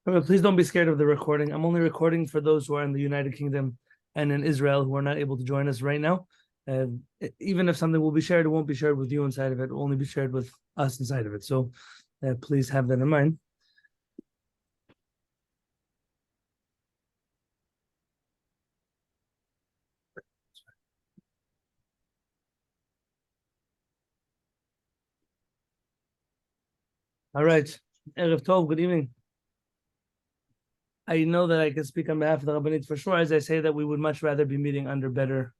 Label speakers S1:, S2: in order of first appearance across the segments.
S1: Please don't be scared of the recording. I'm only recording for those who are in the United Kingdom and in Israel who are not able to join us right now. Even if something will be shared, it won't be shared with you inside of it. It will only be shared with us inside of it. So please have that in mind. All right. Erev Tov, good evening. I know that I can speak on behalf of the Rabbanit for sure, as I say that we would much rather be meeting under better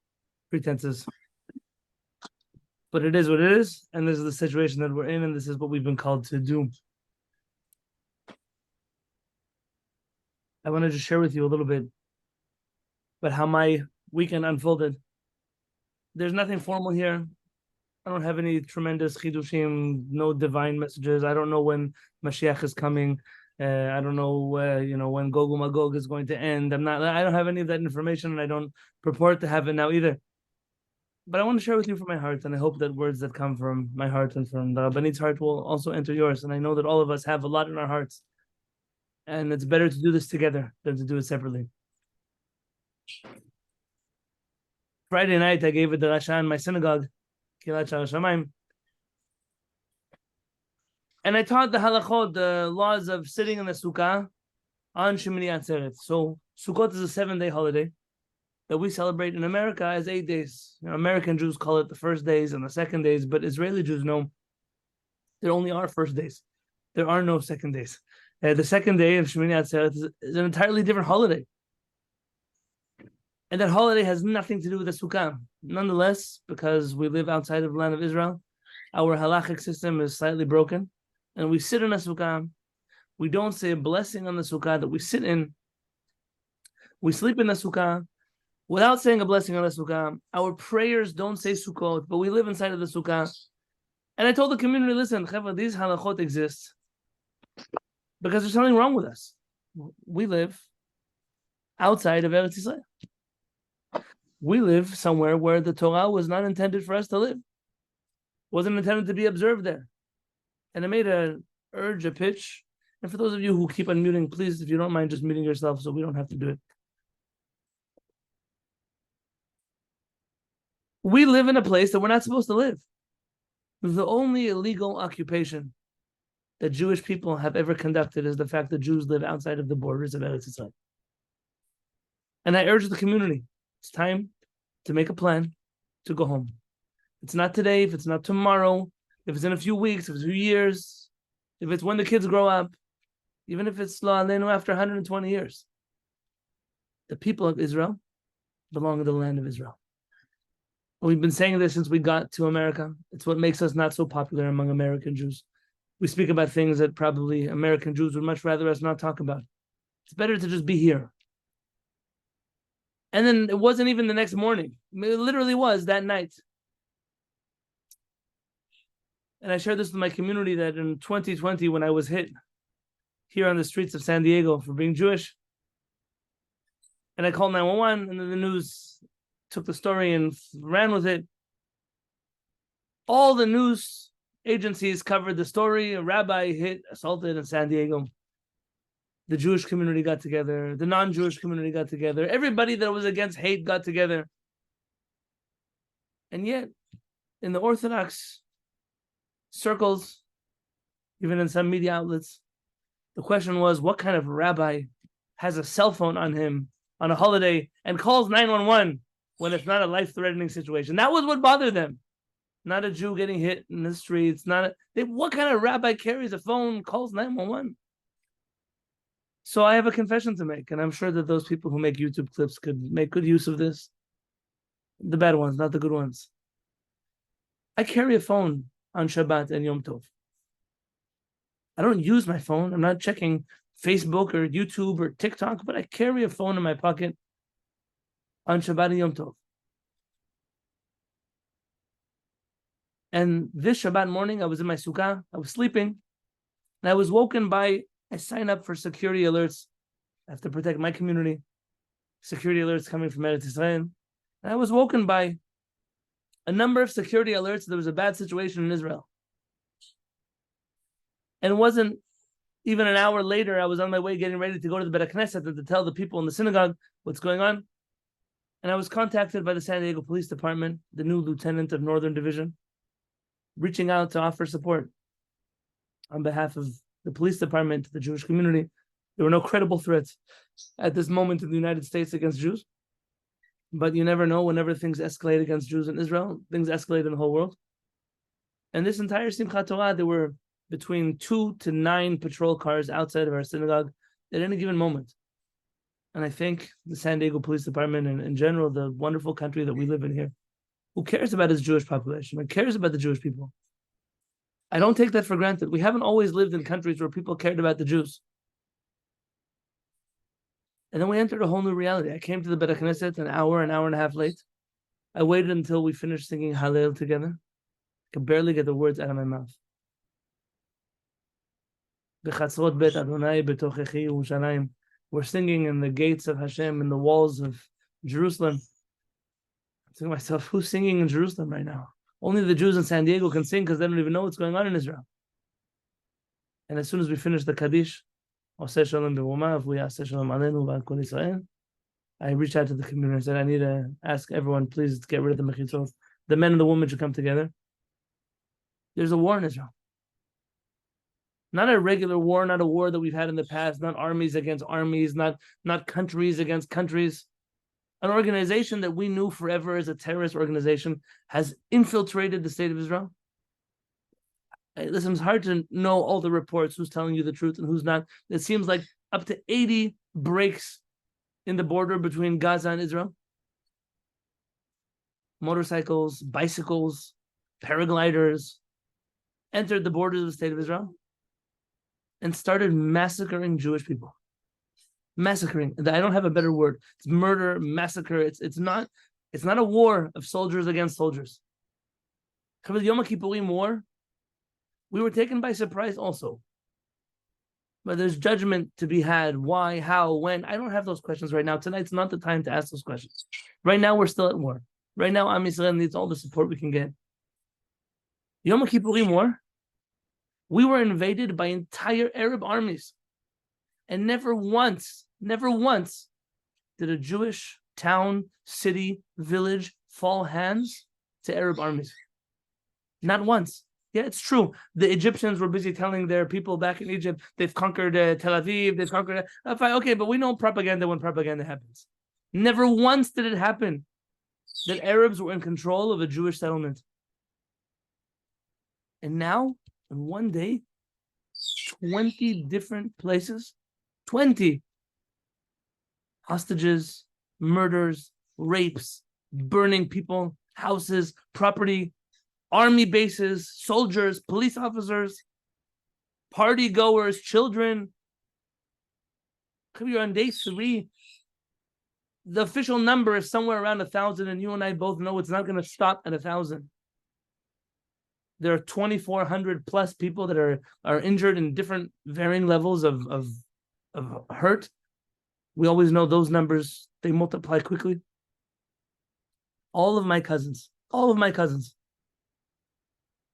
S1: pretenses. But it is what it is, and this is the situation that we're in, and this is what we've been called to do. I want to just share with you a little bit about how my weekend unfolded. There's nothing formal here. I don't have any tremendous chidushim, no divine messages. I don't know when Mashiach is coming. I don't know, when Gog Magog is going to end. I don't have any of that information, and I don't purport to have it now either. But I want to share with you from my heart, and I hope that words that come from my heart and from the Rabbanit's heart will also enter yours. And I know that all of us have a lot in our hearts, and it's better to do this together than to do it separately. Friday night, I gave a drasha in my synagogue, Kehillat HaShamayim, and I taught the halachot, the laws of sitting in the sukkah on Shemini Atzeret. So Sukkot is a 7-day holiday that we celebrate in America as 8 days. American Jews call it the first days and the second days, but Israeli Jews know there only are first days. There are no second days. The second day of Shemini Atzeret is an entirely different holiday. And that holiday has nothing to do with the sukkah. Nonetheless, because we live outside of the land of Israel, our halachic system is slightly broken. And we sit in a sukkah. We don't say a blessing on the sukkah that we sit in. We sleep in the sukkah without saying a blessing on the sukkah. Our prayers don't say sukkot, but we live inside of the sukkah. And I told the community, listen, cheva, these halachot exist because there's something wrong with us. We live outside of Eretz Yisrael. We live somewhere where the Torah was not intended for us to live. Wasn't intended to be observed there. And I made a pitch. And for those of you who keep unmuting, please, if you don't mind, just muting yourself so we don't have to do it. We live in a place that we're not supposed to live. The only illegal occupation that Jewish people have ever conducted is the fact that Jews live outside of the borders of Eretz Yisrael. And I urge the community, it's time to make a plan to go home. It's not today, if it's not tomorrow, if it's in a few weeks, if it's a few years, if it's when the kids grow up, even if it's lo aleinu after 120 years. The people of Israel belong to the land of Israel. We've been saying this since we got to America. It's what makes us not so popular among American Jews. We speak about things that probably American Jews would much rather us not talk about. It's better to just be here. And then it wasn't even the next morning. It literally was that night. And I shared this with my community that in 2020, when I was hit here on the streets of San Diego for being Jewish, and I called 911, and then the news took the story and ran with it. All the news agencies covered the story. A rabbi assaulted in San Diego. The Jewish community got together. The non-Jewish community got together. Everybody that was against hate got together. And yet, in the Orthodox circles, even in some media outlets, the question was, what kind of rabbi has a cell phone on him on a holiday and calls 911 when it's not a life-threatening situation? That was what bothered them. Not a Jew getting hit in the streets. What kind of rabbi carries a phone, calls 911? So I have a confession to make, and I'm sure that those people who make YouTube clips could make good use of this. The bad ones, not the good ones. I carry a phone on Shabbat and Yom Tov. I don't use my phone. I'm not checking Facebook or YouTube or TikTok, but I carry a phone in my pocket on Shabbat and Yom Tov. And this Shabbat morning, I was in my sukkah, I was sleeping, and I was woken by, I sign up for security alerts. I have to protect my community. Security alerts coming from Eretz Yisrael. And I was woken by a number of security alerts. There was a bad situation in Israel. And it wasn't Even an hour later, I was on my way getting ready to go to the Beit Knesset to tell the people in the synagogue what's going on. And I was contacted by the San Diego Police Department, the new lieutenant of Northern Division, reaching out to offer support on behalf of the police department to the Jewish community. There were no credible threats at this moment in the United States against Jews. But you never know, whenever things escalate against Jews in Israel, things escalate in the whole world. And this entire Simchat Torah, there were between 2 to 9 patrol cars outside of our synagogue at any given moment. And I thank the San Diego Police Department and in general, the wonderful country that we live in here, who cares about its Jewish population and cares about the Jewish people. I don't take that for granted. We haven't always lived in countries where people cared about the Jews. And then we entered a whole new reality. I came to the Beit Knesset an hour and a half late. I waited until we finished singing Hallel together. I could barely get the words out of my mouth. B'chatzrot bet Adonai b'tochechi Yerushalayim. We're singing in the gates of Hashem, in the walls of Jerusalem. I'm thinking to myself, who's singing in Jerusalem right now? Only the Jews in San Diego can sing because they don't even know what's going on in Israel. And as soon as we finished the Kaddish, I reached out to the community and said, I need to ask everyone, please get rid of the mechitzot. The men and the women should come together. There's a war in Israel. Not a regular war, not a war that we've had in the past, not armies against armies, not countries against countries. An organization that we knew forever as a terrorist organization has infiltrated the state of Israel. Listen, it's hard to know all the reports, who's telling you the truth and who's not. It seems like up to 80 breaks in the border between Gaza and Israel. Motorcycles, bicycles, paragliders entered the borders of the state of Israel and started massacring Jewish people. Massacring. I don't have a better word. It's murder, massacre. It's not a war of soldiers against soldiers. The Yom Kippurim war, we were taken by surprise also. But there's judgment to be had. Why, how, when? I don't have those questions right now. Tonight's not the time to ask those questions. Right now, we're still at war. Right now, Am Yisrael needs all the support we can get. Yom Kippurim war, we were invaded by entire Arab armies. And never once did a Jewish town, city, village fall hands to Arab armies. Not once. Yeah, it's true. The Egyptians were busy telling their people back in Egypt, they've conquered Tel Aviv, they've conquered... Okay, but we know propaganda when propaganda happens. Never once did it happen that Arabs were in control of a Jewish settlement. And now, in one day, 20 different places, 20 hostages, murders, rapes, burning people, houses, property, army bases, soldiers, police officers, party goers, children. You're on day 3. The official number is somewhere around 1,000, and you and I both know it's not going to stop at 1,000. There are 2,400 plus people that are injured in different varying levels of hurt. We always know those numbers, they multiply quickly. All of my cousins,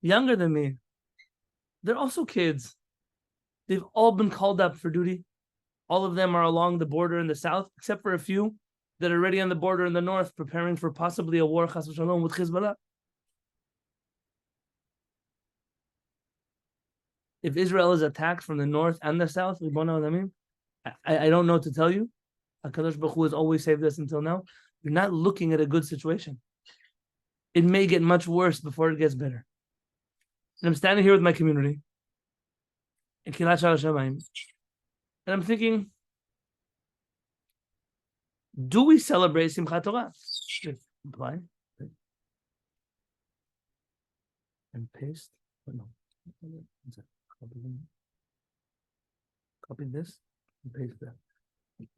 S1: younger than me, they're also kids. They've all been called up for duty. All of them are along the border in the south, except for a few that are already on the border in the north, preparing for possibly a war, chas v'shalom, with Hezbollah. If Israel is attacked from the north and the south, I don't know what to tell you. HaKadosh Baruch Hu has always saved us until now. You're not looking at a good situation. It may get much worse before it gets better. And I'm standing here with my community in Kehillat HaShamayim, and I'm thinking, do we celebrate Simchat Torah? Apply and paste. No. Copy this and paste that.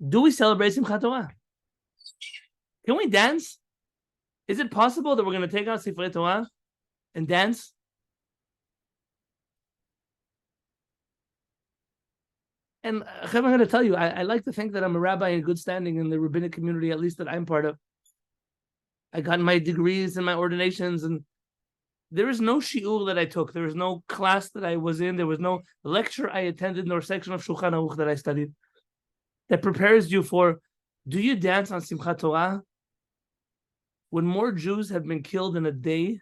S1: Do we celebrate Simchat Torah? Can we dance? Is it possible that we're going to take out Sifrei Torah and dance? And I'm going to tell you, I like to think that I'm a rabbi in good standing in the rabbinic community, at least that I'm part of. I got my degrees and my ordinations, and There is no shiur that I took. There is no class that I was in. There was no lecture I attended, nor section of Shulchan Aruch that I studied that prepares you for, do you dance on Simchat Torah when more Jews have been killed in a day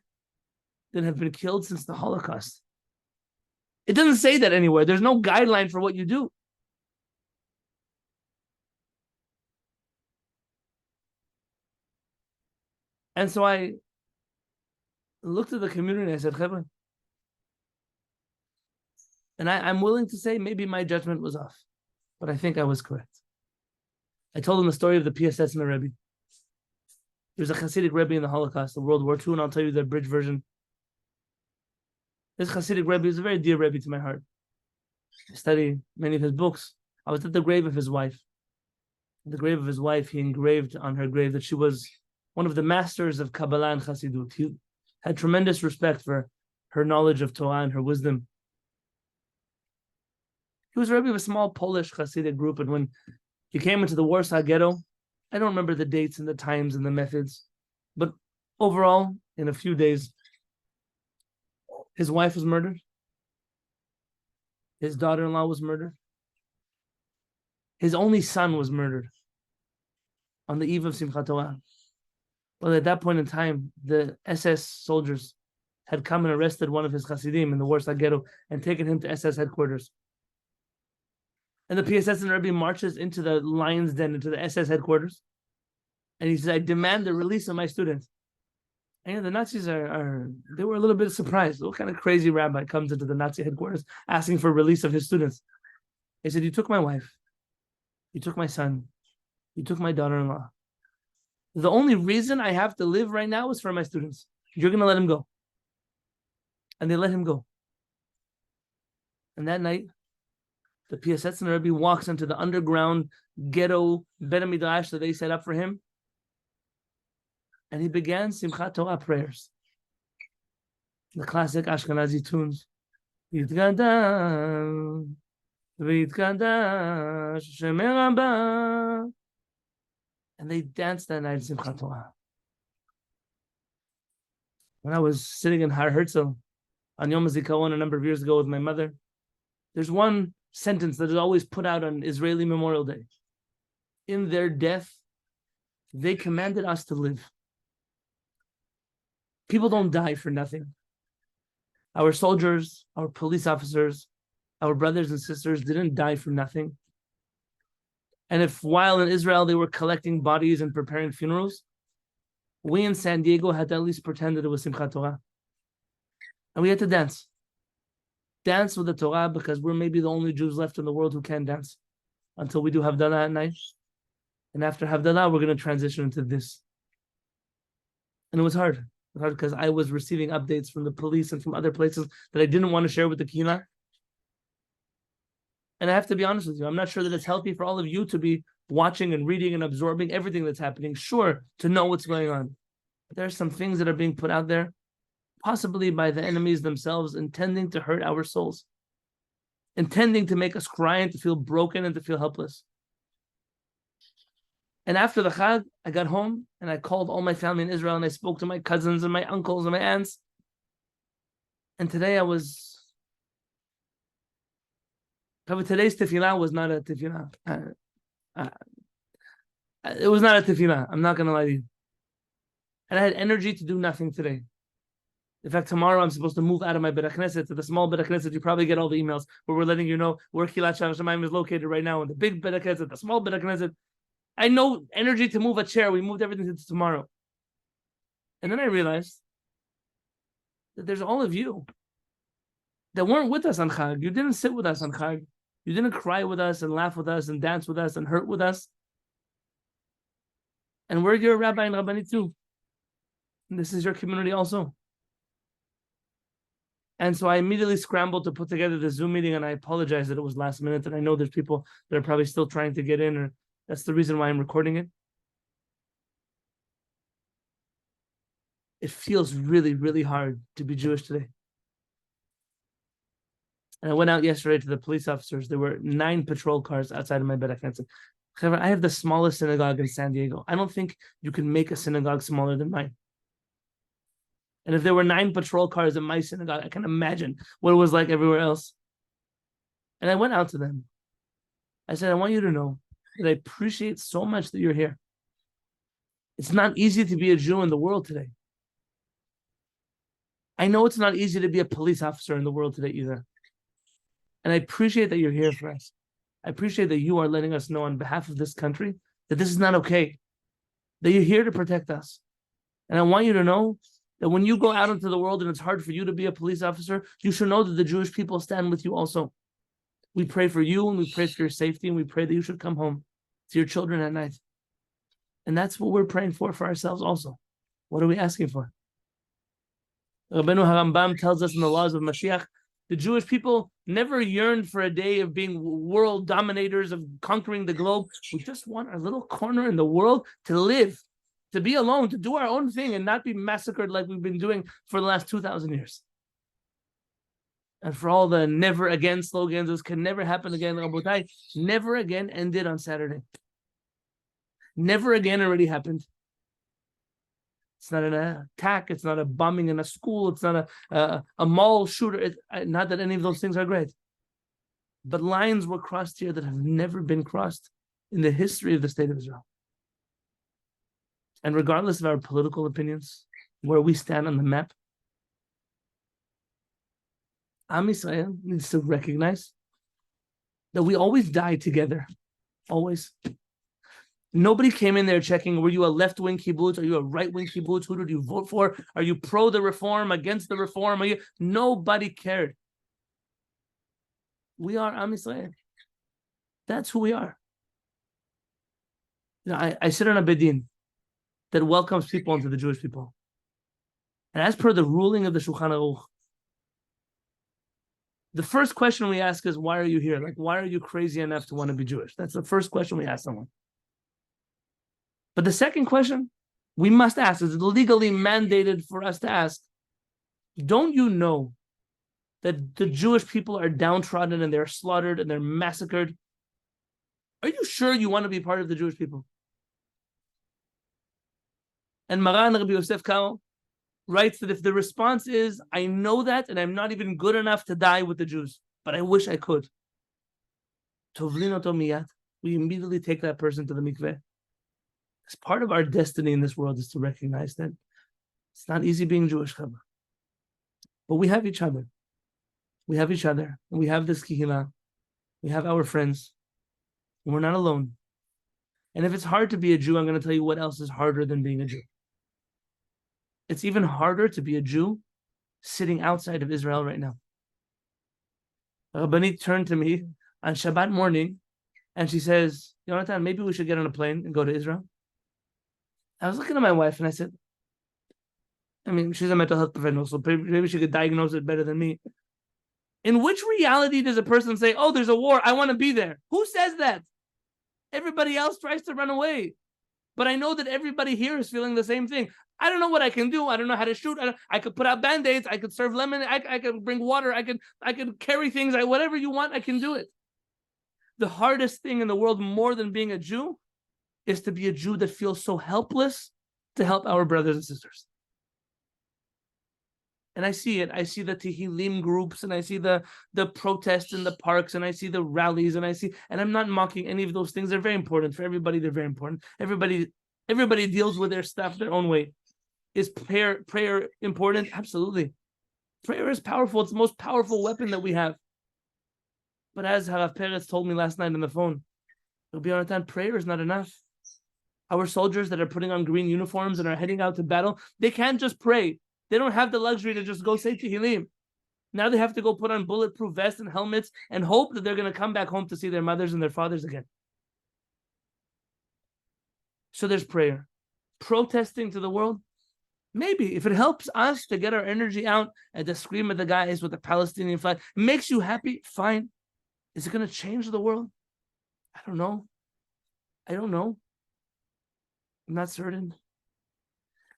S1: than have been killed since the Holocaust? It doesn't say that anywhere. There's no guideline for what you do. And so I looked at the community and I said, Chevron, and I'm willing to say maybe my judgment was off, but I think I was correct. I told them the story of the PSS and the Rebbe. There's a Hasidic Rebbe in the Holocaust, the World War II, and I'll tell you the abridged version. This Hasidic Rebbe is a very dear Rebbe to my heart. I study many of his books. I was at the grave of his wife. At the grave of his wife, he engraved on her grave that she was one of the masters of Kabbalah and Hasidut. He had tremendous respect for her knowledge of Torah and her wisdom. He was a Rebbe of a small Polish Hasidic group, and when he came into the Warsaw Ghetto, I don't remember the dates and the times and the methods, but overall, in a few days, his wife was murdered. His daughter-in-law was murdered. His only son was murdered on the eve of Simchat Torah. Well, at that point in time, the SS soldiers had come and arrested one of his Hasidim in the Warsaw Ghetto and taken him to SS headquarters. And the PSS and Rabbi marches into the lion's den, into the SS headquarters. And he says, I demand the release of my students. And the Nazis they were a little bit surprised. What kind of crazy rabbi comes into the Nazi headquarters asking for release of his students? He said, you took my wife. You took my son. You took my daughter-in-law. The only reason I have to live right now is for my students. You're going to let him go. And they let him go. And that night, the PSS and Rabbi walks into the underground ghetto Bet HaMidrash that they set up for him. And he began Simchat Torah prayers. The classic Ashkenazi tunes. Yitkadash, Yitkadash, Shemei Rabbah. And they danced that night in Simchat Torah. When I was sitting in Har Herzl on Yom HaZikaron a number of years ago with my mother, there's one sentence that is always put out on Israeli Memorial Day. In their death, they commanded us to live. People don't die for nothing. Our soldiers, our police officers, our brothers and sisters didn't die for nothing. And if while in Israel they were collecting bodies and preparing funerals, we in San Diego had to at least pretend that it was Simchat Torah. And we had to dance. Dance with the Torah, because we're maybe the only Jews left in the world who can dance until we do Havdalah at night. And after Havdalah, we're going to transition into this. And it was hard. It was hard because I was receiving updates from the police and from other places that I didn't want to share with the Kehillat. And I have to be honest with you, I'm not sure that it's healthy for all of you to be watching and reading and absorbing everything that's happening. Sure, to know what's going on. But there are some things that are being put out there, possibly by the enemies themselves, intending to hurt our souls, intending to make us cry and to feel broken and to feel helpless. And after the Chag, I got home and I called all my family in Israel and I spoke to my cousins and my uncles and my aunts. And today today's tefillah was not a tefillah. It was not a tefillah. I'm not going to lie to you. And I had energy to do nothing today. In fact, tomorrow I'm supposed to move out of my Beit HaKnesset to the small Beit HaKnesset. You probably get all the emails where we're letting you know where Kehillat HaShamayim is located right now, in the big Beit HaKnesset, the small Beit HaKnesset. I know energy to move a chair. We moved everything to tomorrow. And then I realized that there's all of you that weren't with us on Chag. You didn't sit with us on Chag. You didn't cry with us and laugh with us and dance with us and hurt with us. And we're your Rabbi and Rabbanit too. And this is your community also. And so I immediately scrambled to put together the Zoom meeting, and I apologize that it was last minute. And I know there's people that are probably still trying to get in, or that's the reason why I'm recording it. It feels really, really hard to be Jewish today. And I went out yesterday to the police officers. There were 9 patrol cars outside of my Beit HaKnesset. I have the smallest synagogue in San Diego. I don't think you can make a synagogue smaller than mine. And if there were 9 patrol cars in my synagogue, I can imagine what it was like everywhere else. And I went out to them. I said, I want you to know that I appreciate so much that you're here. It's not easy to be a Jew in the world today. I know it's not easy to be a police officer in the world today either. And I appreciate that you're here for us. I appreciate that you are letting us know on behalf of this country that this is not okay, that you're here to protect us. And I want you to know that when you go out into the world and it's hard for you to be a police officer, you should know that the Jewish people stand with you also. We pray for you and we pray for your safety and we pray that you should come home to your children at night. And that's what we're praying for ourselves also. What are we asking for? Rabbeinu Harambam tells us in the laws of Mashiach, the Jewish people never yearned for a day of being world dominators, of conquering the globe. We just want our little corner in the world to live, to be alone, to do our own thing and not be massacred like we've been doing for the last 2,000 years. And for all the never again slogans, this can never happen again. Rabotai, never again ended on Saturday. Never again already happened. It's not an attack. It's not a bombing in a school. It's not a mall shooter. Not that any of those things are great. But lines were crossed here that have never been crossed in the history of the state of Israel. And regardless of our political opinions, where we stand on the map, Am Yisrael needs to recognize that we always die together. Always. Nobody came in there checking, were you a left-wing kibbutz? Are you a right-wing kibbutz? Who did you vote for? Are you pro the reform, against the reform? Nobody cared. We are Am Yisrael. That's who we are. You know, I sit on a bedin that welcomes people into the Jewish people. And as per the ruling of the Shulchan Aruch, the first question we ask is, why are you here? Like, why are you crazy enough to want to be Jewish? That's the first question we ask someone. But the second question we must ask, is legally mandated for us to ask, don't you know that the Jewish people are downtrodden and they're slaughtered and they're massacred? Are you sure you want to be part of the Jewish people? And Maran Rabbi Yosef Karo writes that if the response is, I know that and I'm not even good enough to die with the Jews, but I wish I could, Tovlin oto miyad, we immediately take that person to the mikveh. As part of our destiny in this world is to recognize that it's not easy being Jewish, but we have each other. We have each other. And we have this Kehillat. We have our friends. And we're not alone. And if it's hard to be a Jew, I'm going to tell you what else is harder than being a Jew. It's even harder to be a Jew sitting outside of Israel right now. Rabbanit turned to me on Shabbat morning and she says, Yonatan, maybe we should get on a plane and go to Israel. I was looking at my wife and I said, I mean, she's a mental health professional, so maybe she could diagnose it better than me. In which reality does a person say, oh, there's a war, I want to be there? Who says that? Everybody else tries to run away. But I know that everybody here is feeling the same thing. I don't know what I can do. I don't know how to shoot. I could put out Band-Aids. I could serve lemon. I could bring water. I could carry things. Whatever you want, I can do it. The hardest thing in the world, more than being a Jew, is to be a Jew that feels so helpless to help our brothers and sisters. And I see it. I see the Tehillim groups, and I see the protests in the parks, and I see the rallies, and I'm not mocking any of those things. They're very important. For everybody, they're very important. Everybody deals with their stuff their own way. Is prayer important? Absolutely. Prayer is powerful. It's the most powerful weapon that we have. But as Harav Peretz told me last night on the phone, Rabbi Yonatan, prayer is not enough. Our soldiers that are putting on green uniforms and are heading out to battle, they can't just pray. They don't have the luxury to just go say Tehillim. Now they have to go put on bulletproof vests and helmets and hope that they're going to come back home to see their mothers and their fathers again. So there's prayer. Protesting to the world, maybe if it helps us to get our energy out and to scream at the guys with the Palestinian flag, it makes you happy, fine. Is it going to change the world? I don't know. I'm not certain.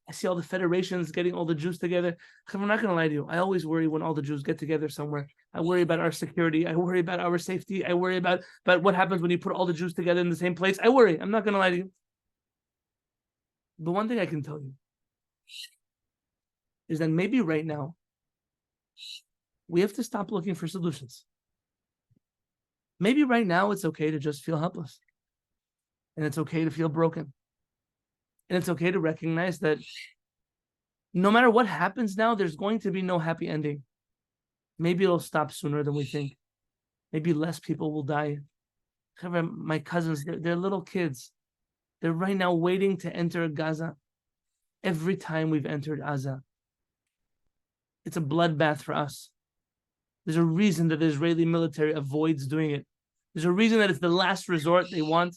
S1: I see all the federations getting all the Jews together. I'm not going to lie to you. I always worry when all the Jews get together somewhere. I worry about our security. I worry about our safety. I worry about what happens when you put all the Jews together in the same place. I worry. I'm not going to lie to you. But one thing I can tell you is that maybe right now we have to stop looking for solutions. Maybe right now it's okay to just feel helpless. And it's okay to feel broken. And it's okay to recognize that no matter what happens now, there's going to be no happy ending. Maybe it'll stop sooner than we think. Maybe less people will die. My cousins, they're little kids. They're right now waiting to enter Gaza. Every time we've entered Gaza, it's a bloodbath for us. There's a reason that the Israeli military avoids doing it. There's a reason that it's the last resort they want.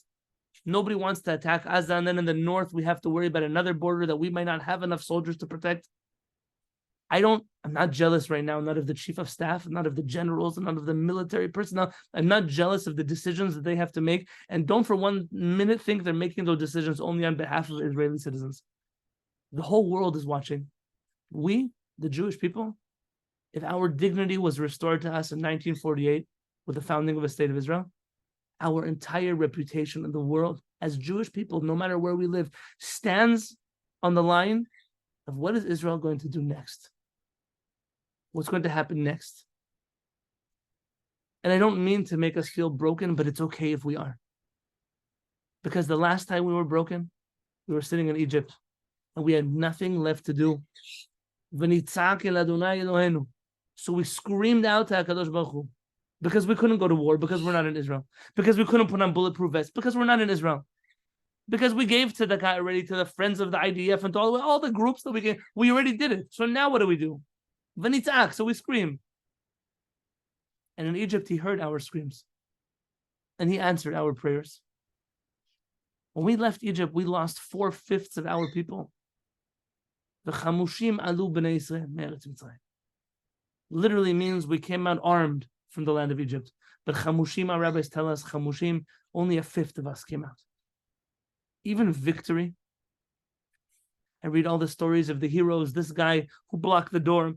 S1: Nobody wants to attack Gaza, and then in the north, we have to worry about another border that we might not have enough soldiers to protect. I'm not jealous right now, not of the chief of staff, not of the generals, not of the military personnel. I'm not jealous of the decisions that they have to make. And don't for 1 minute think they're making those decisions only on behalf of Israeli citizens. The whole world is watching. We, the Jewish people, if our dignity was restored to us in 1948 with the founding of a state of Israel, our entire reputation in the world as Jewish people, no matter where we live, stands on the line of what is Israel going to do next? What's going to happen next? And I don't mean to make us feel broken, but it's okay if we are. Because the last time we were broken, we were sitting in Egypt and we had nothing left to do. So we screamed out to HaKadosh Baruch Hu, because we couldn't go to war, because we're not in Israel, because we couldn't put on bulletproof vests, because we're not in Israel, because we gave tzedakah already to the friends of the IDF and to all the groups that we gave. We already did it. So now what do? So we scream. And in Egypt, he heard our screams. And he answered our prayers. When we left Egypt, we lost 4/5 of our people. The chamushim alu b'nei Yisrael me'eretz Mitzrayim. Literally means we came out armed from the land of Egypt. But chamushim, our rabbis tell us, chamushim, only 1/5 of us came out. Even victory. I read all the stories of the heroes, this guy who blocked the door,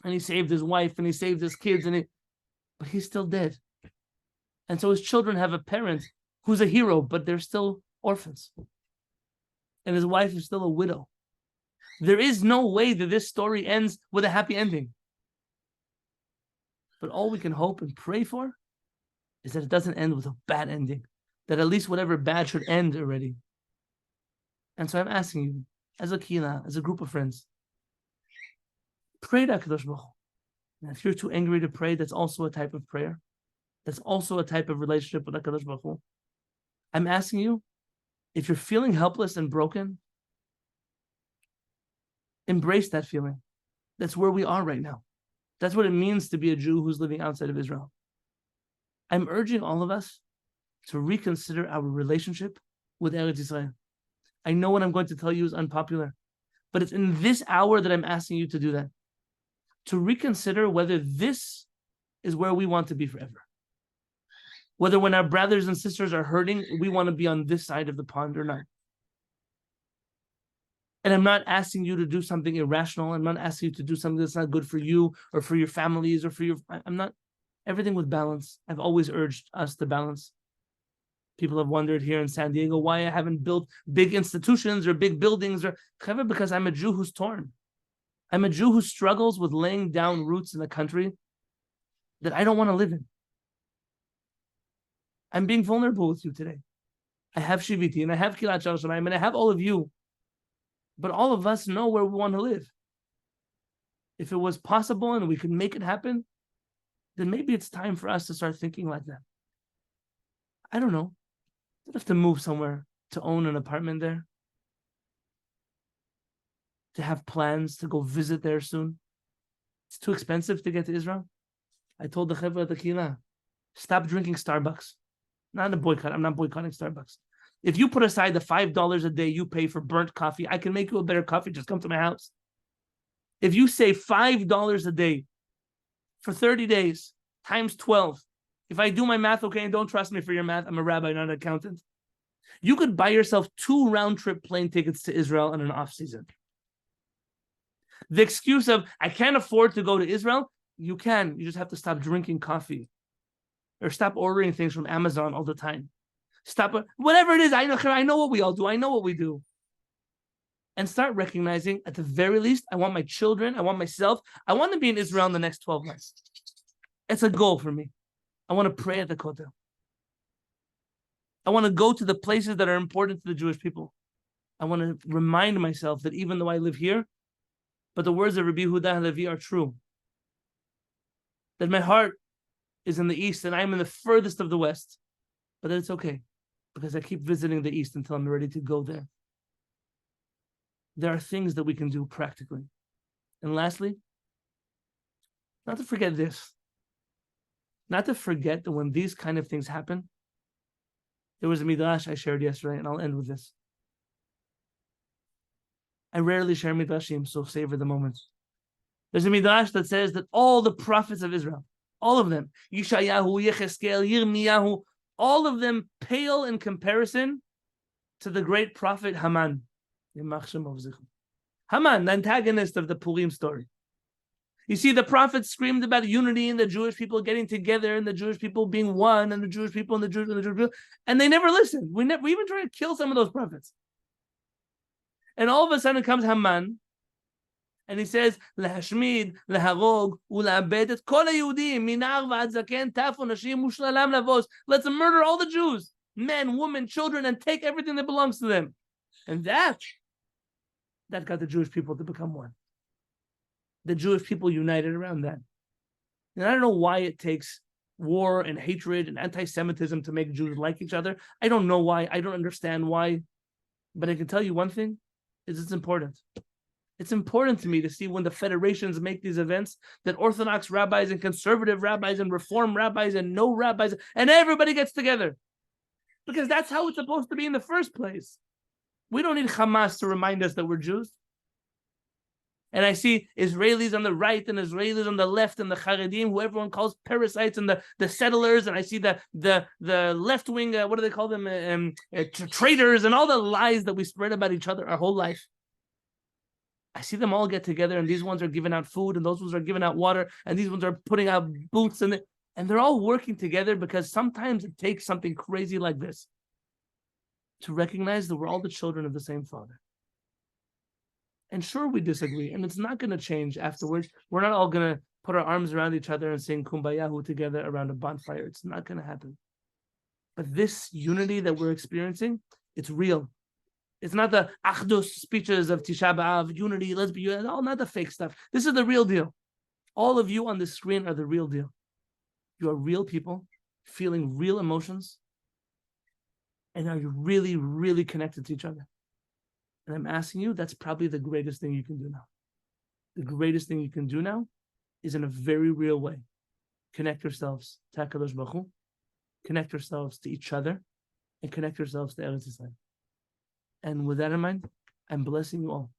S1: and he saved his wife, and he saved his kids, but he's still dead. And so his children have a parent who's a hero, but they're still orphans. And his wife is still a widow. There is no way that this story ends with a happy ending. But all we can hope and pray for is that it doesn't end with a bad ending. That at least whatever bad should end already. And so I'm asking you, as a kehillah, as a group of friends, pray to HaKadosh Baruch Hu. And if you're too angry to pray, that's also a type of prayer. That's also a type of relationship with HaKadosh Baruch Hu. I'm asking you, if you're feeling helpless and broken, embrace that feeling. That's where we are right now. That's what it means to be a Jew who's living outside of Israel. I'm urging all of us to reconsider our relationship with Eretz Yisrael. I know what I'm going to tell you is unpopular, but it's in this hour that I'm asking you to do that. To reconsider whether this is where we want to be forever. Whether when our brothers and sisters are hurting, we want to be on this side of the pond or not. And I'm not asking you to do something irrational. I'm not asking you to do something that's not good for you or for your families or for your... I'm not... Everything with balance. I've always urged us to balance. People have wondered here in San Diego why I haven't built big institutions or big buildings, or because I'm a Jew who's torn. I'm a Jew who struggles with laying down roots in a country that I don't want to live in. I'm being vulnerable with you today. I have Shiviti and I have Kehillat HaShamayim and I have all of you. But all of us know where we want to live. If it was possible and we could make it happen, then maybe it's time for us to start thinking like that. I don't know. You have to move somewhere to own an apartment there. To have plans to go visit there soon. It's too expensive to get to Israel. I told the Chevra at the Kehillah, stop drinking Starbucks. Not a boycott. I'm not boycotting Starbucks. If you put aside the $5 a day you pay for burnt coffee, I can make you a better coffee. Just come to my house. If you save $5 a day for 30 days, times 12, if I do my math, okay, and don't trust me for your math, I'm a rabbi, not an accountant. You could buy yourself 2 round-trip plane tickets to Israel in an off-season. The excuse of, I can't afford to go to Israel, you can. You just have to stop drinking coffee. Or stop ordering things from Amazon all the time. Stop, whatever it is, I know what we all do. I know what we do. and start recognizing, at the very least, I want my children, I want myself, I want to be in Israel in the next 12 months. It's a goal for me. I want to pray at the Kotel. I want to go to the places that are important to the Jewish people. I want to remind myself that even though I live here, but the words of Rabbi Halevy are true. That my heart is in the east and I'm in the furthest of the west. But it's okay, because I keep visiting the east until I'm ready to go there. There are things that we can do practically. And lastly, not to forget this. Not to forget that when these kind of things happen, there was a midrash I shared yesterday, and I'll end with this. I rarely share midrashim, so savor the moment. There's a midrash that says that all the prophets of Israel, all of them, Yeshayahu, Yecheskel, Yirmiyahu, all of them pale in comparison to the great prophet Haman. Haman, the antagonist of the Purim story. You see, the prophets screamed about unity and the Jewish people getting together and the Jewish people being one and the Jewish people and the Jewish people, and they never listened. We even tried to kill some of those prophets. And all of a sudden comes Haman, and he says, "Lahashmid, laharog, ula'abed et kol haYehudim, minar v'ad zaken, taf nashim u'shlalam lavos." Let's murder all the Jews, men, women, children, and take everything that belongs to them. And that got the Jewish people to become one. The Jewish people united around that. And I don't know why it takes war and hatred and anti-Semitism to make Jews like each other. I don't know why. I don't understand why. But I can tell you one thing, is it's important. It's important to me to see when the federations make these events that Orthodox rabbis and conservative rabbis and Reform rabbis and no rabbis and everybody gets together. Because that's how it's supposed to be in the first place. We don't need Hamas to remind us that we're Jews. And I see Israelis on the right and Israelis on the left and the Charedim, who everyone calls parasites, and the settlers. And I see the left wing, what do they call them? Traitors, and all the lies that we spread about each other our whole life. I see them all get together, and these ones are giving out food, and those ones are giving out water, and these ones are putting out boots, and they're all working together, because sometimes it takes something crazy like this to recognize that we're all the children of the same Father. And sure, we disagree, and it's not going to change afterwards. We're not all going to put our arms around each other and sing Kumbayahu together around a bonfire. It's not going to happen. But this unity that we're experiencing, it's real. It's not the Achdus speeches of Tisha B'Av, unity, let's be unity, all not the fake stuff. This is the real deal. All of you on this screen are the real deal. You are real people, feeling real emotions, and are you really, really connected to each other? And I'm asking you, that's probably the greatest thing you can do now. The greatest thing you can do now is, in a very real way, connect yourselves to HaKadosh Baruch Hu, connect yourselves to each other, and connect yourselves to Eretz Yisrael. And with that in mind, I'm blessing you all,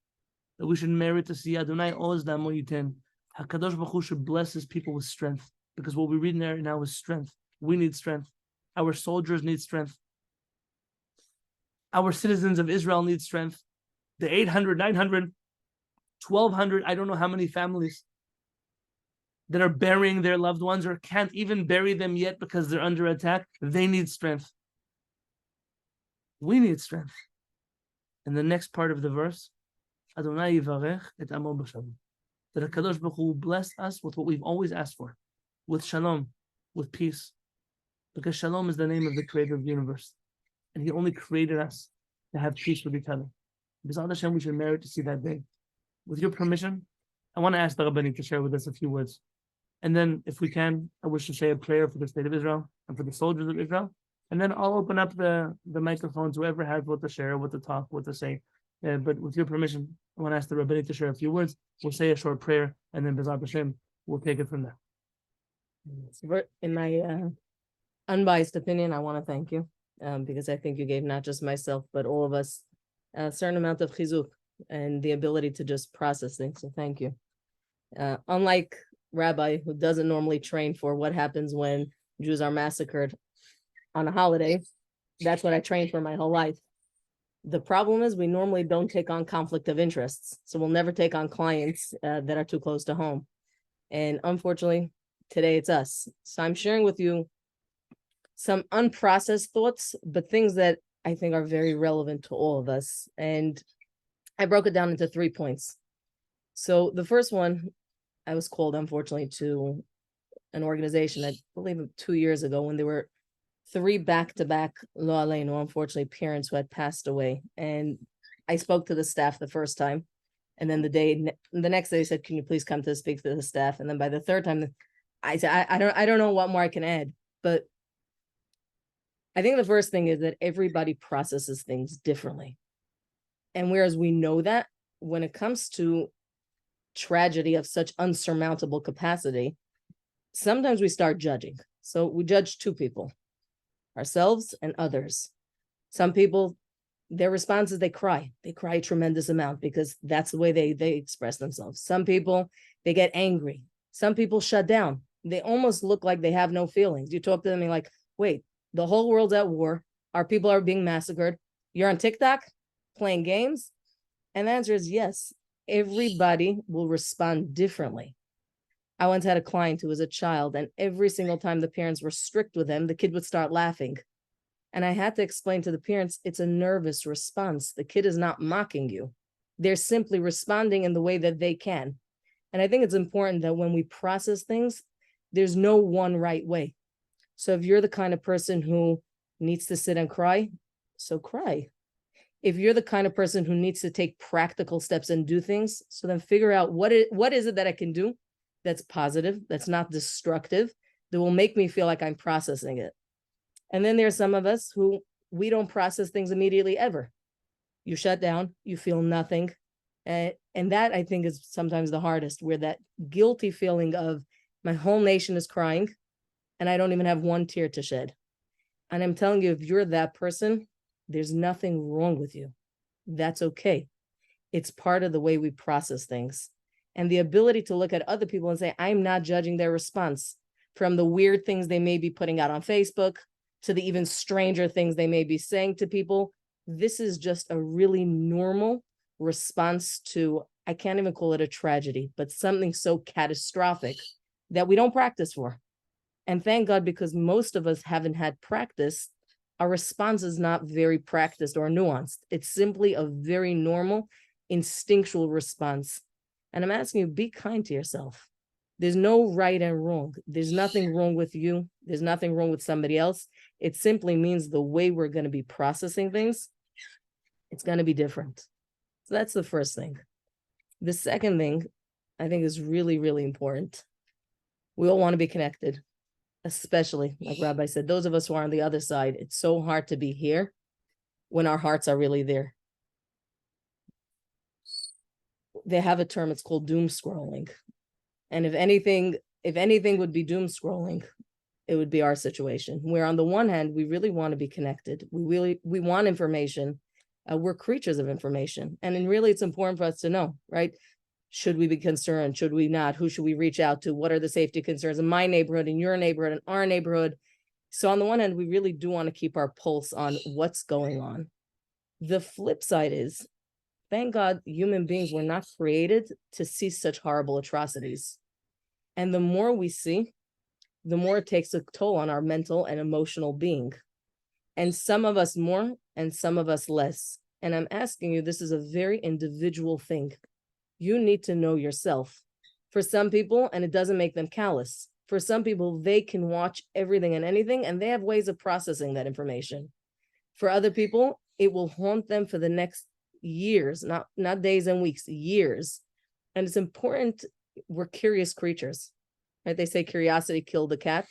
S1: that we should merit to see Adonai Oz Damo Yiten. HaKadosh Baruch Hu should bless his people with strength, because what we read there now is strength. We need strength. Our soldiers need strength. Our citizens of Israel need strength. The 800, 900, 1,200, I don't know how many families that are burying their loved ones or can't even bury them yet because they're under attack, they need strength. We need strength. And the next part of the verse, Adonai Yivarech et Amo b'Shalom. That HaKadosh Baruch Hu will bless us with what we've always asked for, with shalom, with peace. Because shalom is the name of the creator of the universe. And he only created us to have peace with each other. B'ezrat Hashem, we should merit to see that day. With your permission, I want to ask the Rabbanit to share with us a few words. And then, if we can, I wish to say a prayer for the state of Israel and for the soldiers of Israel. And then I'll open up the microphones, whoever has what to share, what to talk, what to say. But with your permission, I want to ask the Rabbanit to share a few words. We'll say a short prayer, and then B'ezrat Hashem, we'll take it from there.
S2: In my unbiased opinion, I want to thank you, because I think you gave not just myself, but all of us a certain amount of chizuk and the ability to just process things. So thank you. Unlike Rabbi, who doesn't normally train for what happens when Jews are massacred on a holiday, that's what I trained for my whole life. The problem is we normally don't take on conflict of interests. So we'll never take on clients that are too close to home. And unfortunately, today it's us. So I'm sharing with you some unprocessed thoughts, but things that I think are very relevant to all of us. And I broke it down into 3 points. So the first one, I was called, unfortunately, to an organization, I believe 2 years ago, when there were 3 back-to-back, lo aleinu, unfortunately, parents who had passed away. And I spoke to the staff the first time. And then the next day, they said, can you please come to speak to the staff? And then by the third time, I said, I don't know what more I can add. But I think the first thing is that everybody processes things differently. And whereas we know that, when it comes to tragedy of such unsurmountable capacity, sometimes we start judging. So we judge 2 people, ourselves and others. Some people, their response is they cry a tremendous amount because that's the way they express themselves. Some people, they get angry. Some people shut down. They almost look like they have no feelings. You talk to them and you're like, wait, the whole world's at war. Our people are being massacred. You're on TikTok playing games? And the answer is yes. Everybody will respond differently. I once had a client who was a child, and every single time the parents were strict with him, the kid would start laughing. And I had to explain to the parents, it's a nervous response. The kid is not mocking you. They're simply responding in the way that they can. And I think it's important that when we process things, there's no one right way. So if you're the kind of person who needs to sit and cry, so cry. If you're the kind of person who needs to take practical steps and do things, so then figure out what is it that I can do that's positive, that's not destructive, that will make me feel like I'm processing it. And then there's some of us who we don't process things immediately ever. You shut down, you feel nothing. And that, I think, is sometimes the hardest, where that guilty feeling of my whole nation is crying and I don't even have one tear to shed. And I'm telling you, if you're that person, there's nothing wrong with you. That's okay. It's part of the way we process things. And the ability to look at other people and say, I'm not judging their response, from the weird things they may be putting out on Facebook to the even stranger things they may be saying to people. This is just a really normal response to, I can't even call it a tragedy, but something so catastrophic that we don't practice for. And thank God, because most of us haven't had practice, our response is not very practiced or nuanced. It's simply a very normal, instinctual response. And I'm asking you, be kind to yourself. There's no right and wrong. There's nothing wrong with you. There's nothing wrong with somebody else. It simply means the way we're going to be processing things, it's going to be different. So that's the first thing. The second thing I think is really, really important. We all want to be connected, especially, like Rabbi said, those of us who are on the other side. It's so hard to be here when our hearts are really there. They have a term, it's called doom scrolling. And if anything would be doom scrolling, it would be our situation, where on the one hand, we really want to be connected. We want information. We're creatures of information. And then really, it's important for us to know, right? Should we be concerned? Should we not? Who should we reach out to? What are the safety concerns in my neighborhood, in your neighborhood, in our neighborhood? So on the one hand, we really do want to keep our pulse on what's going on. The flip side is, thank God, human beings were not created to see such horrible atrocities. And the more we see, the more it takes a toll on our mental and emotional being. And some of us more, and some of us less. And I'm asking you, this is a very individual thing. You need to know yourself. For some people, and it doesn't make them callous. For some people, they can watch everything and anything, and they have ways of processing that information. For other people, it will haunt them for the next years, not days and weeks, years. And it's important, we're curious creatures, right? They say curiosity killed the cat.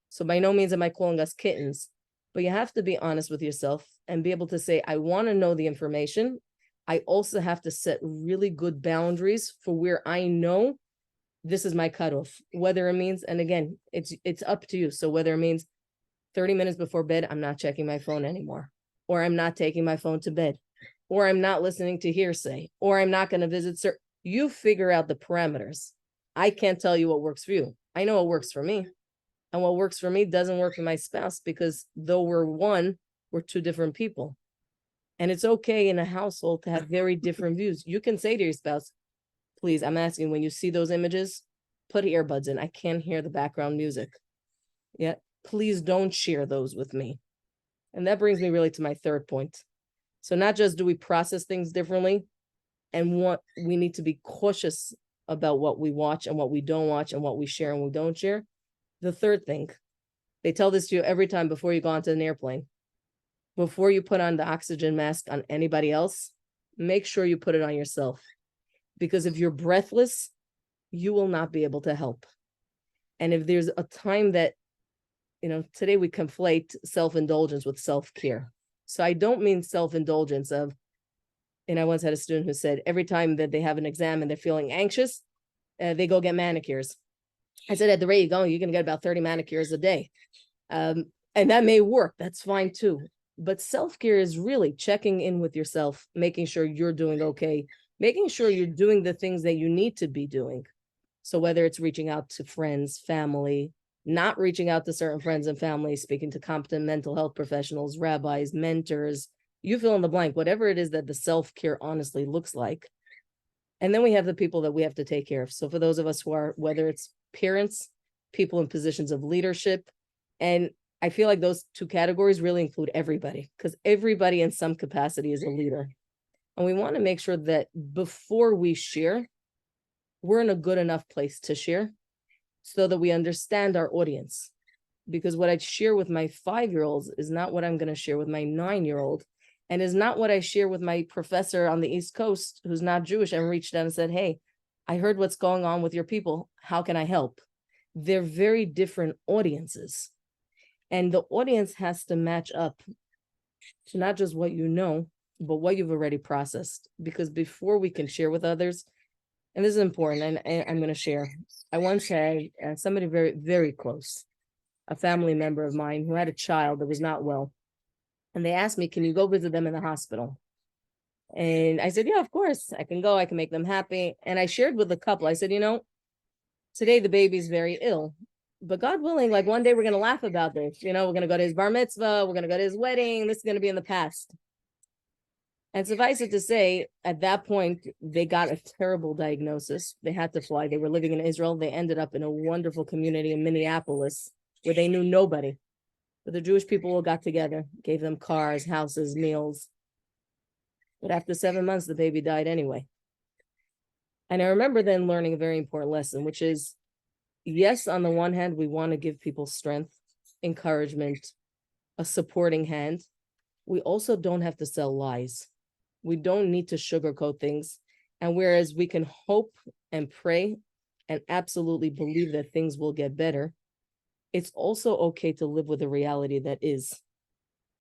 S2: So by no means am I calling us kittens, but you have to be honest with yourself and be able to say, I want to know the information. I also have to set really good boundaries for where I know this is my cutoff, whether it means, and again, it's up to you. So whether it means 30 minutes before bed, I'm not checking my phone anymore, or I'm not taking my phone to bed, or I'm not listening to hearsay, or I'm not going to visit. You figure out the parameters. I can't tell you what works for you. I know what works for me. And what works for me doesn't work for my spouse, because though we're one, we're two different people. And it's okay in a household to have very different views. You can say to your spouse, please, I'm asking, when you see those images, put earbuds in. I can't hear the background music. Yeah, please don't share those with me. And that brings me really to my third point. So not just do we process things differently, and what we need to be cautious about what we watch and what we don't watch and what we share and we don't share. The third thing, they tell this to you every time before you go onto an airplane. Before you put on the oxygen mask on anybody else, make sure you put it on yourself. Because if you're breathless, you will not be able to help. And if there's a time that, today we conflate self-indulgence with self-care. So I don't mean self-indulgence of, and I once had a student who said every time that they have an exam and they're feeling anxious, they go get manicures. I said, at the rate you're going, you're going to get about 30 manicures a day. And that may work. That's fine too. But self-care is really checking in with yourself, making sure you're doing okay, making sure you're doing the things that you need to be doing. So whether it's reaching out to friends, family, not reaching out to certain friends and family, speaking to competent mental health professionals, rabbis, mentors, you fill in the blank, whatever it is that the self-care honestly looks like. And then we have the people that we have to take care of. So for those of us who are, whether it's parents, people in positions of leadership, and I feel like those two categories really include everybody, because everybody in some capacity is a leader. And we want to make sure that before we share, we're in a good enough place to share so that we understand our audience. Because what I share with my 5-year-olds is not what I'm going to share with my 9-year-old, and is not what I share with my professor on the East Coast who's not Jewish and reached out and said, hey, I heard what's going on with your people. How can I help? They're very different audiences. And the audience has to match up to not just what you know, but what you've already processed. Because before we can share with others, and this is important, and I'm going to share. I once had somebody very, very close, a family member of mine who had a child that was not well. And they asked me, can you go visit them in the hospital? And I said, yeah, of course, I can go. I can make them happy. And I shared with the couple. I said, today the baby's very ill. But God willing, like one day we're going to laugh about this. We're going to go to his bar mitzvah. We're going to go to his wedding. This is going to be in the past. And suffice it to say, at that point, they got a terrible diagnosis. They had to fly. They were living in Israel. They ended up in a wonderful community in Minneapolis where they knew nobody. But the Jewish people all got together, gave them cars, houses, meals. But after 7 months, the baby died anyway. And I remember then learning a very important lesson, which is, yes, on the one hand, we want to give people strength, encouragement, a supporting hand. We also don't have to sell lies. We don't need to sugarcoat things. And whereas we can hope and pray and absolutely believe that things will get better, it's also okay to live with the reality that is.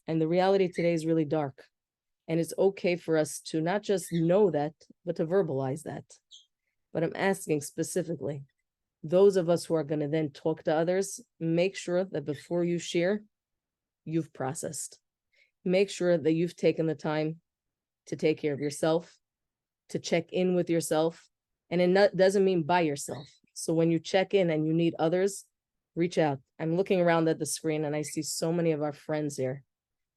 S2: And the reality today is really dark. And it's okay for us to not just know that, but to verbalize that. But I'm asking specifically, those of us who are going to then talk to others, make sure that before you share, you've processed. Make sure that you've taken the time to take care of yourself, to check in with yourself. And it doesn't mean by yourself. So when you check in and you need others, reach out. I'm looking around at the screen and I see so many of our friends here.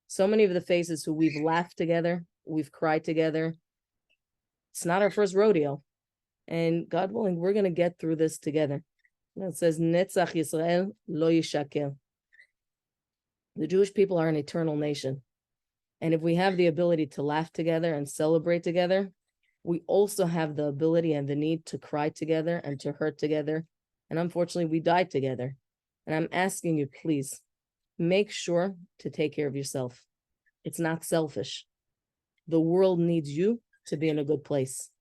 S2: So many of the faces who we've laughed together, we've cried together. It's not our first rodeo. And God willing, we're going to get through this together. It says, Netzach Yisrael lo yishaker. The Jewish people are an eternal nation. And if we have the ability to laugh together and celebrate together, we also have the ability and the need to cry together and to hurt together. And unfortunately, we die together. And I'm asking you, please, make sure to take care of yourself. It's not selfish. The world needs you to be in a good place.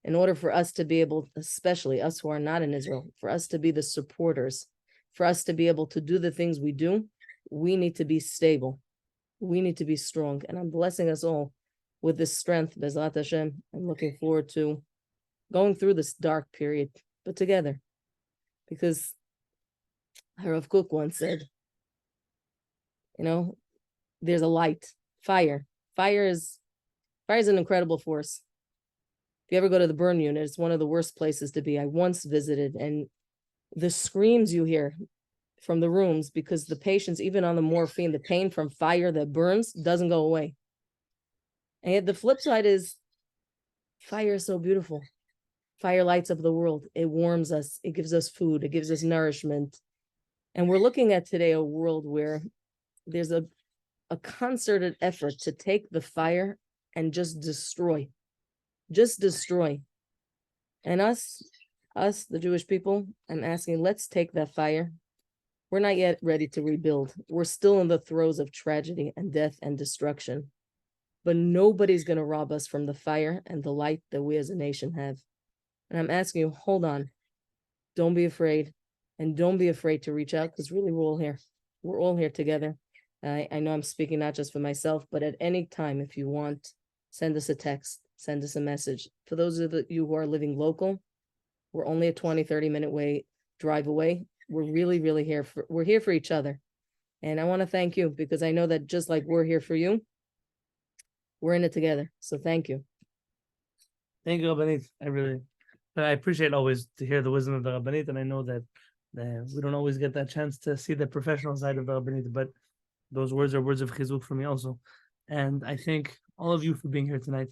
S2: In order for us to be able, especially us who are not in Israel, for us to be the supporters, for us to be able to do the things we do, we need to be stable. We need to be strong. And I'm blessing us all with this strength, Bezrat Hashem. I'm looking forward to going through this dark period, but together. Because Harav Kook once said, there's a light, fire. Fire is an incredible force. If you ever go to the burn unit, it's one of the worst places to be. I once visited, and the screams you hear from the rooms, because the patients, even on the morphine, the pain from fire that burns doesn't go away. And yet the flip side is fire is so beautiful. Fire lights up the world. It warms us. It gives us food. It gives us nourishment. And we're looking at today a world where there's a concerted effort to take the fire and just destroy just destroy. And us, the Jewish people, I'm asking, let's take that fire. We're not yet ready to rebuild. We're still in the throes of tragedy and death and destruction. But nobody's going to rob us from the fire and the light that we as a nation have. And I'm asking you, hold on. Don't be afraid. And don't be afraid to reach out, because really we're all here. We're all here together. I know I'm speaking not just for myself, but at any time, if you want, send us a text, send us a message. For those of you who are living local, we're only a 20, 30-minute drive away. We're really, really here. We're here for each other. And I want to thank you, because I know that just like we're here for you, we're in it together. So thank you.
S1: Thank you, Rabbanit. I appreciate always to hear the wisdom of the Rabbanit, and I know that we don't always get that chance to see the professional side of the Rabbanit, but those words are words of chizuk for me also. And I thank all of you for being here tonight.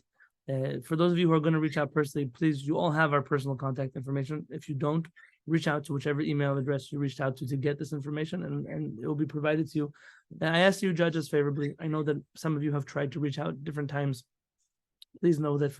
S1: For those of you who are going to reach out personally, please, you all have our personal contact information. If you don't, reach out to whichever email address you reached out to get this information, and it will be provided to you. And I ask you, judge us favorably. I know that some of you have tried to reach out different times. Please know that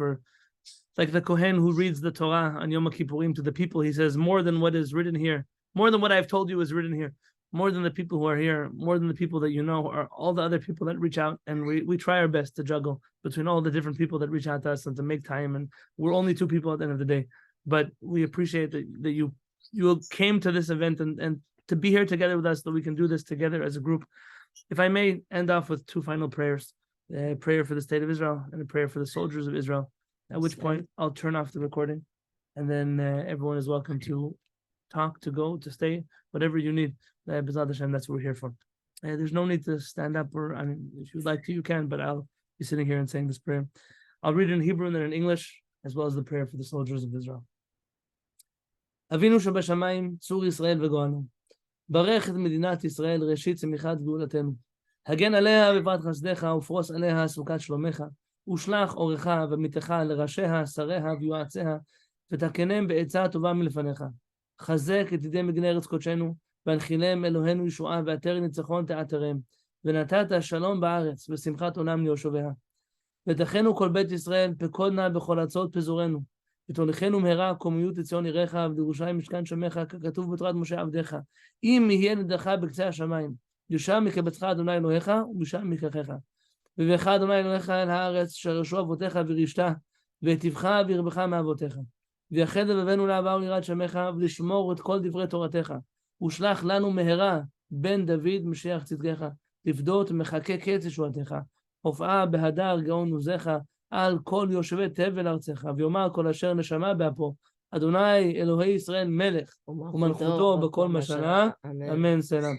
S1: like the Kohen who reads the Torah on Yom Kippurim to the people, he says, more than what is written here, more than what I've told you is written here, more than the people who are here, more than the people that you know, are all the other people that reach out. And we try our best to juggle between all the different people that reach out to us and to make time. And we're only two people at the end of the day. But we appreciate that you came to this event and to be here together with us, that we can do this together as a group. If I may end off with two final prayers, a prayer for the state of Israel and a prayer for the soldiers of Israel, at which point I'll turn off the recording, and then everyone is welcome to talk, to go, to stay, whatever you need. B'ezrat Hashem, that's what we're here for. There's no need to stand up, or I mean, if you'd like to, you can, but I'll be sitting here and saying this prayer. I'll read it in Hebrew and then in English, as well as the prayer for the soldiers of Israel. Avinu שבשמיים, צור ישראל וגואלנו. ברך את מדינת ישראל, ראשית צמיחת גאולתנו. הגן עליה בבת חסדך, ופרוס עליה סוכת שלומך. ושלח אורך ומיתך לראשיה, שריה ויועציה, ותקנם בעצה טובה מלפניך. חזק את ידי מגני ארץ קודשנו, והנחילם אלוהינו ישועה, ועטר ניצחון תעטרם. ונתת שלום בארץ, ושמחת עולם ליושביה. ותכנו כל בית ישראל, פקוד נא בכל ארצות פזורנו. ותוליכנו מהרה קומיות לציון עירך, ולירושלים משכן שמך, ככתוב בתורת משה עבדיך. אם יהיה נדך בקצה השמיים, יושע מקבצך אדוני אלוהיך, ומשם מקחך. ויביאך אדוני אלוהיך אל הארץ שרשו אבותיך וירשתה, והיטיבך וירבך מאבותיך. ויחד לבבנו לאהבה וליראת שמך, ולשמור את כל דברי תורתך. ושלח לנו מהרה בן דוד משיח צדקך, לפדות מחכה קץ ישועתך. הופעה בהדר גאון עוזך, על כל יושבי תבל ארצך, ויאמר כל אשר נשמה באפו, אדוני אלוהי ישראל מלך, ומלכותו בכל משנה, אמן סלם.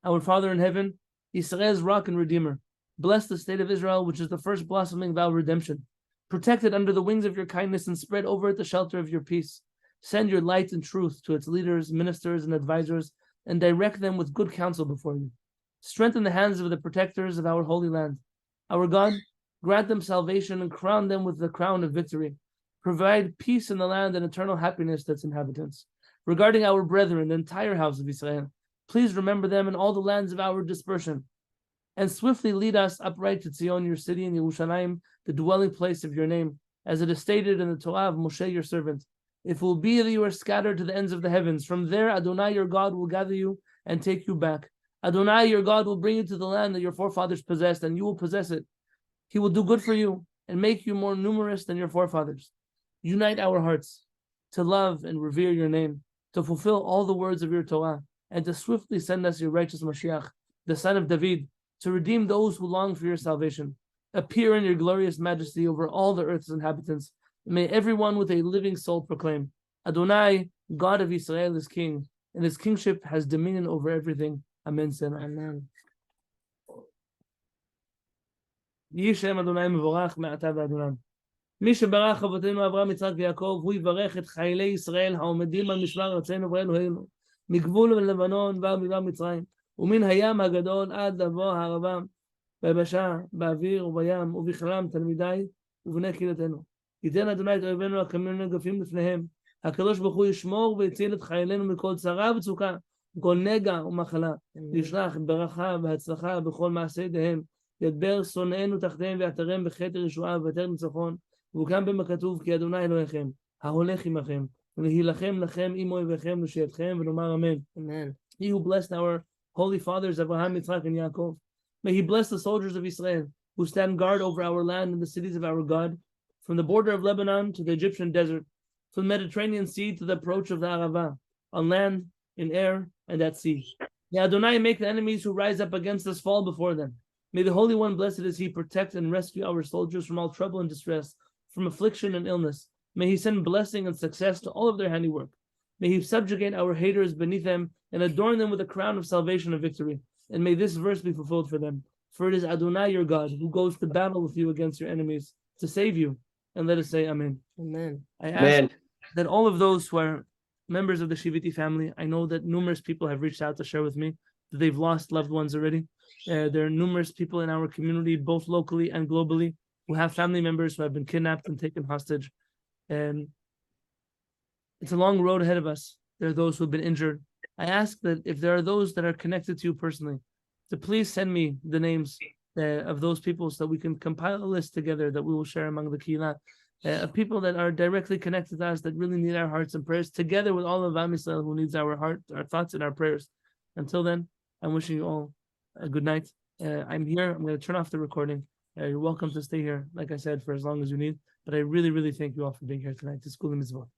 S1: Our Father in heaven, Israel's rock and redeemer, bless the state of Israel, which is the first blossoming of our redemption. Protect it under the wings of your kindness and spread over it the shelter of your peace. Send your light and truth to its leaders, ministers, and advisors, and direct them with good counsel before you. Strengthen the hands of the protectors of our holy land. Our God, grant them salvation and crown them with the crown of victory. Provide peace in the land and eternal happiness to its inhabitants. Regarding our brethren, the entire house of Israel, please remember them in all the lands of our dispersion. And swiftly lead us upright to Zion, your city, and Yerushalayim, the dwelling place of your name, as it is stated in the Torah of Moshe, your servant. If it will be that you are scattered to the ends of the heavens, from there Adonai, your God, will gather you and take you back. Adonai, your God, will bring you to the land that your forefathers possessed, and you will possess it. He will do good for you and make you more numerous than your forefathers. Unite our hearts to love and revere your name, to fulfill all the words of your Torah, and to swiftly send us your righteous Mashiach, the son of David, to redeem those who long for your salvation. Appear in your glorious majesty over all the earth's inhabitants. May everyone with a living soul proclaim, Adonai, God of Israel, is king, and his kingship has dominion over everything. Amen. Amen. יהי שם אדוני מבורך מעתה ועד עולם. מי שברך אבותינו אברהם יצחק ויעקב, הוא יברך את חיילי ישראל העומדים על משמר ארצנו ואלוהינו, מגבול לבנון ועד מדבר מצרים, ומן הים הגדול עד לבוא הערבה, ביבשה, באוויר ובים, ובכללם תלמידי ובני קהילתנו. ייתן אדוני את אויבינו הקמים נגפים לפניהם. הקדוש ברוך הוא ישמור ויציל את חיילינו מכל צרה וצוקה, מכל נגע ומחלה. ישלח ברכה והצלחה בכל מעשי ידיהם. ידבר שונאינו תחתיהם ויעטרם בכתר ישועה ובכתר ניצחון, וכאן בכתוב כי אדוני אלוהיכם, ההולך עמכם, ולהילחם לכם עם אויביכם לשייתכם, ונאמר אמן.
S2: Amen.
S1: He who blessed our holy fathers, Abraham, Yitzchak, and Yaakov. May he bless the soldiers of Israel, who stand guard over our land and the cities of our God, from the border of Lebanon to the Egyptian desert, from the Mediterranean Sea to the approach of the Arava, on land, in air, and at sea. May Adonai make the enemies who rise up against us fall before them. May the Holy One, blessed is He, protect and rescue our soldiers from all trouble and distress, from affliction and illness. May He send blessing and success to all of their handiwork. May He subjugate our haters beneath them and adorn them with a crown of salvation and victory. And may this verse be fulfilled for them. For it is Adonai your God who goes to battle with you against your enemies to save you. And let us say Amen.
S2: Amen.
S1: I ask that all of those who are members of the Shiviti family, I know that numerous people have reached out to share with me that they've lost loved ones already. There are numerous people in our community, both locally and globally, who have family members who have been kidnapped and taken hostage. And it's a long road ahead of us. There are those who have been injured. I ask that if there are those that are connected to you personally, to please send me the names of those people so that we can compile a list together that we will share among the Kehillat, of people that are directly connected to us that really need our hearts and prayers, together with all of Am Yisrael who needs our heart, our thoughts, and our prayers. Until then, I'm wishing you all a good night. I'm here. I'm going to turn off the recording. You're welcome to stay here, like I said, for as long as you need. But I really, really thank you all for being here tonight to School of Mitzvot.